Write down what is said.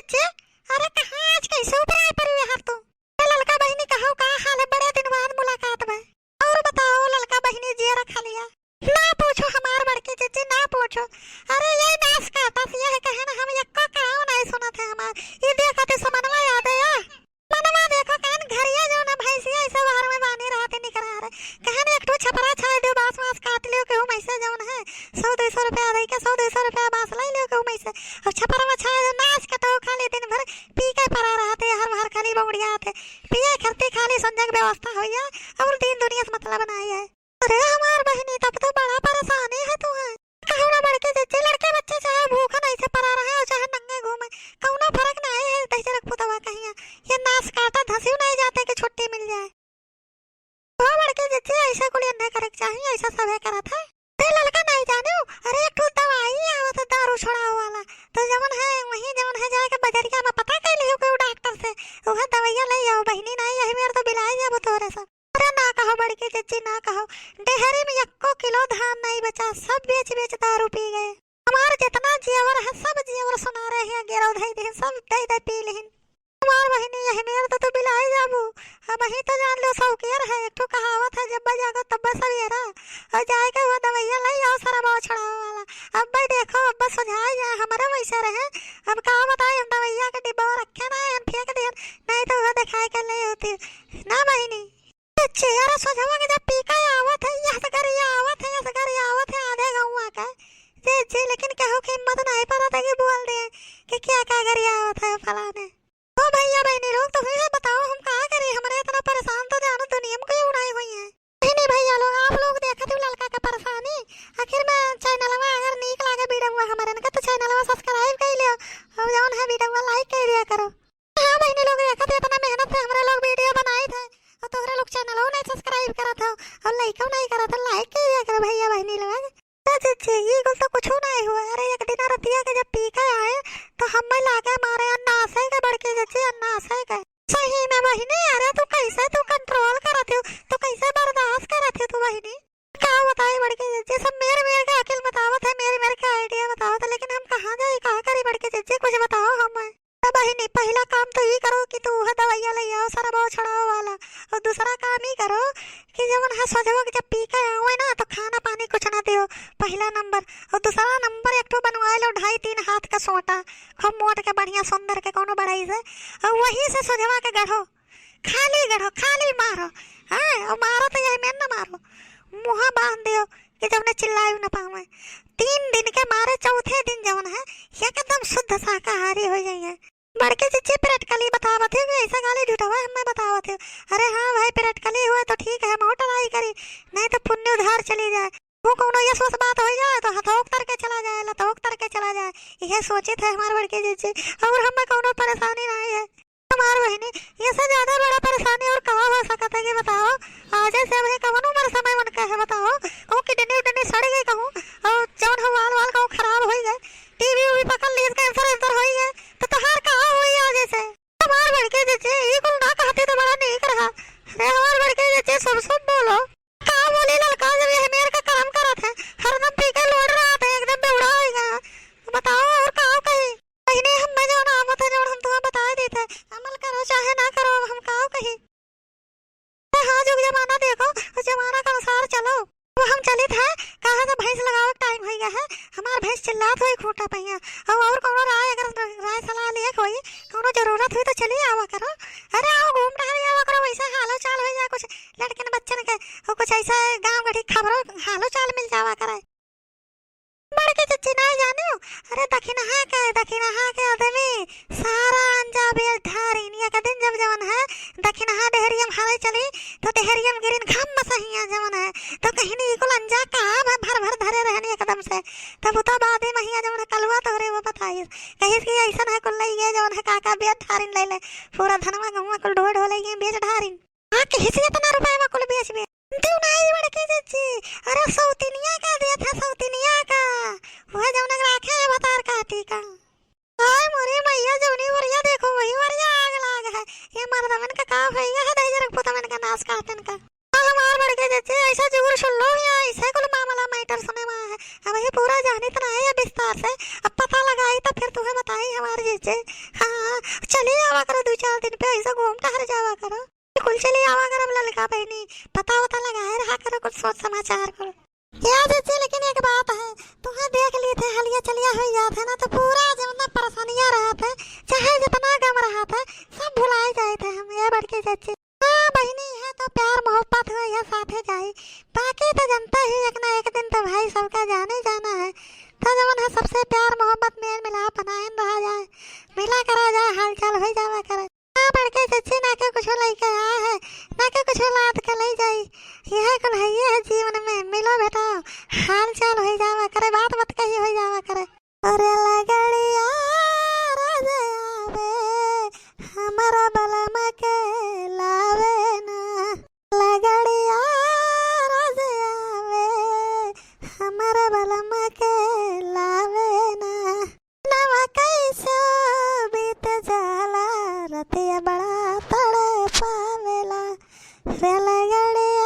चच्चे, अरे कहाँ आज कैसे ऊपर आए पर यार तू? ललका बहिनी कहो का हाल है, बड़े दिन बाद मुलाकात में। और बताओ ललका बहिनी जी रखा लिया? ना पूछो हमार बड़के चच्चे, ना पूछो। अरे ये नाश काटा सिया है कहे ना, हम यक्का काओ नहीं सुना थे हमार। ये देखा ते समनवा याद है या? मनवा देखो कान घरिया जो ना भैंसिया ऐसा बाहर में बानी रहते निकरा रहे। कहने एक तो छपरा छाए दो बास वास काट लियो केहू मैसे जवन है 100-200 रुपया दे के 100-200 रुपया बास लाई लियो केहू मैसे। और छपरा में छाए दो नाच कटो खाली दिन भर पी के परा रहते हर बार खाली बौड़िया आते पिए करते खाली संजय व्यवस्था होइया और दिन दुनिया से मतलब बनाई है। अरे हमार बहनी तब तो बड़ा परेशानी है तू है। कहूँ ना बड़के चच्चे लड़के बच्चे चाहे भूखा नहीं से परा रहे और चाहे नंगे घूमे कौनो फर्क नहीं है। दही रख पुतवा कहीं ये नाश काटा धसी नहीं जाते कि छुट्टी मिल जाए। वो बड़के चच्चे ऐसा कुल नहीं करे चाहिए, ऐसा सब करा था। लड़का नहीं जाने अरे एक दवाई आवत दारू छोड़ाओ वाला तो जवन है वही जवन है जाके बजरिया में पता कर लियो कोई डॉक्टर से वह दवाइयां ले आओ। बहिनी नहीं यही मेरे तो बिलाई जाबो तोरे सब। अरे ना कहो बड़के चच्ची ना कहो, डेहरी में 1 किलो धान नहीं बचा, सब बेच बेच दारू पी गए। हमार जितना जेवर है सब जेवर सुना रहे हैं गिरौ धई दे सब दई दई पी लेहिन। हमार बहिनी यही मेरे तो बिलाई जाबो। हम ही तो जान लो सौकियर है, एक तो कहावत है जब जागो तब सवेरा और जाए के वो दवाइयां ले आओ सारा बाव छड़ावा वाला। अब भाई देखो अब सुझाए जाए हमारे वैसे रहे। अब कहा बताए हम दवाइयां का डिब्बा रखे ना हम फेंक दे नहीं तो वो दिखाई कर ले होती ना बहिनी। चेहरा सोझवा के जब पीका आवत है यह से करिया आवत है, यह से करिया आवत है आधे गांव का जे लेकिन कहू की हिम्मत नहीं पड़ा था कि बोल दे कि क्या क्या करिया आवत है फलाने। ओ भैया बहनी लोग तो फिर बताओ हम कहां करें, हमारे इतना परेशान तो जानो दुनिया में कोई उड़ाई हुई है। नहीं भैया लोग आप लोग देखते हो लड़का का परेशानी। आखिर में चैनल में अगर नीक लागे वीडियो हमारे ने तो चैनल में सब्सक्राइब कर लियो और जौन है वीडियो लाइक कर दिया करो। हां बहनी लोग देखते इतना मेहनत से हमारे लोग वीडियो बनाए थे और तोहरे लोग चैनल नहीं सब्सक्राइब करा था और लाइक नहीं करा था, लाइक कर दिया करो भैया बहनी लोग। अच्छे ये गल तो कुछ नहीं हुआ। अरे एक दिन रतिया के जब पी के आए तो हम लाके मारे अन्ना से के बड़के जच्चे अन्ना से के सही में बहिनी। अरे तू कैसे तू कंट्रोल करत हो, तू कैसे बर्दाश्त करत हो तू बहिनी? क्या बताए बड़के जच्चे सब मेरे के अकेल बतावत है, मेरे के आइडिया बतावत है, लेकिन हम कहां जाए कहां करी बड़के जच्चे कुछ बताओ हमें। बहिनी पहला काम तो ये करो कि तू वह दवाइयां ले आओ सारा बाव छड़ाओ वाला और दूसरा काम ही करो कि जवन है सोचो कि जब पी के आओ ना तो खाना पानी कुछ ना दियो पहला नंबर। और दूसरा नंबर एक तो बनवा लो 2.5-3 हाथ का सोटा खूब मोट के बढ़िया सुंदर के कोनो बड़ाई से और वही से सोझवा के गढ़ो खाली मारो। हाँ और मारो तो यही में ना मारो, मुँह बांध दियो कि जब ने चिल्लाए न पावे। 3 दिन के मारे चौथे दिन जवन है एकदम शुद्ध शाकाहारी हो जाइए। बड़के चच्चे प्रैक्टिकली बतावत है ऐसा गाली झूठवा हमें बतावत है। अरे हाँ भाई प्रैक्टिकली हुआ तो ठीक है मोटर आई करी नहीं तो पुण्य उधार चली जाए। वो कोनो ये सोच बात हो जाए तो हथौक करके चला जाए लथौक करके चला जाए, यह सोचे थे हमारे बड़के चच्चे। और हमें कोनो परेशानी नहीं है हमार बहनी। ये से ज्यादा बड़ा परेशानी और कहाँ हो सकता है कि बताओ आज से अभी कवन उम्र समय मन का है बताओ। कहूँ किडनी सड़ गई कहूँ और जौन हो वाल कहूँ खराब हो गए, टीवी भी पकड़ ली कैंसर हो गए तो तहार कहाँ हुई आगे से। हमार बड़के जच्चे ये कुल ना कहते तो बड़ा नहीं रहा। अरे हमार बड़के जच्चे सब बोलो कहाँ बोली लड़का जब यह मेरे का काम करा था हरदम पी के लौट रहा था एकदम बेवड़ा हो गया। बताओ और कहाँ कहीं बहनी हमें जो नाम था जो हम तुम्हें बता देते अमल करो चाहे ना करो हम कहाँ कहीं। हाँ जुग जमाना देखो जमाना के अनुसार चलो। वो हम चले थे कहा था भैंस लगाओ टाइम हो गया है हमार भैंस चिल्लात हुई खूंटा पहिया और कोनो राय अगर राय सलाह ले कोई कोनो जरूरत हुई तो चलिए आवा करो। अरे आओ घूम टहल आवा करो वैसे हालो चाल हो जाए कुछ लड़के बच्चन के और कुछ ऐसा गांव गढ़ी खबरों हालो चाल मिल जावा करे। बड़के चच्ची नहीं जाने हो। अरे दखिनहा के आदमी सारा अंजाबे धारिनिया का दिन जब जवन है दखिनहा डेहरियम हारे चली तो डेहरियम गिरिन घम मसहिया जवन है तो कहीं नहीं को अंजा का भर धरे रहने एकदम से तब तो बादे महिया जवन कलवा तोरे वो बताइए कहीं की ऐसा है कुल ले ये जवन है काका बेच धारिन ले ले पूरा धनवा गहुआ कुल ढोड़ ले ये बेच धारिन हां कहीं से इतना रुपए में कुल बेच में तू नहीं बड़के चच्ची। अरे सौतिनिया का दिया था सौतिनिया का वह जवन राखे अवतार काटी का हाय मोरे मैया जवनी वरिया देखो वही वरिया आग लाग है ये मर्दमन का काम है ये दही जरक पुतमन का नाश काटन का। हमार बड़के चच्ची ऐसा जुगुर सुल्लो या ऐसा कुल मामला मैटर सुने में है अब ये पूरा जानी तो नहीं है विस्तार से अब पता लगाई तो फिर तुम्हें बताई हमारे चच्ची। हाँ हाँ चलिए आवा करो 2-4 दिन पे ऐसा घूम टहल जावा करो। बिल्कुल चलिए आवा करो ललका बहनी, पता वता लगाए रहा करो कुछ सोच समाचार को। याद है लेकिन एक बात है, तुम्हें देख लिए थे हलिया चलिया हो जाते ना तो पूरा जितना परेशानियां रहा थे चाहे जितना गम रहा था सब भुलाए जाए थे हम। ये बड़की चाची हाँ बहनी है तो प्यार मोहब्बत हो या साथे जाए, बाकी तो जनता ही एक ना एक दिन तो भाई सबका जाने जाना है। तो जवन है सबसे प्यार मोहब्बत मेल मिलाप बनाए रहा जाए, मिला करा जाए, हाल चाल हो जावा करे। हाँ बड़के चाची ना के कुछ लेके आया है ना के कुछ लाद के ले जाई, यह कुल है ये है जीवन में, मिलो बेटा हाल चाल हो जावा करे, बात मत कही हो जावा करे। अरे लगड़िया राजे आवे हमारा बलम के लावे ना, लगड़िया राजे आवे हमारा बलम के लावे ना, नवा कैसे बीत जाला रतिया बड़ा तड़े पावेला रे लगड़िया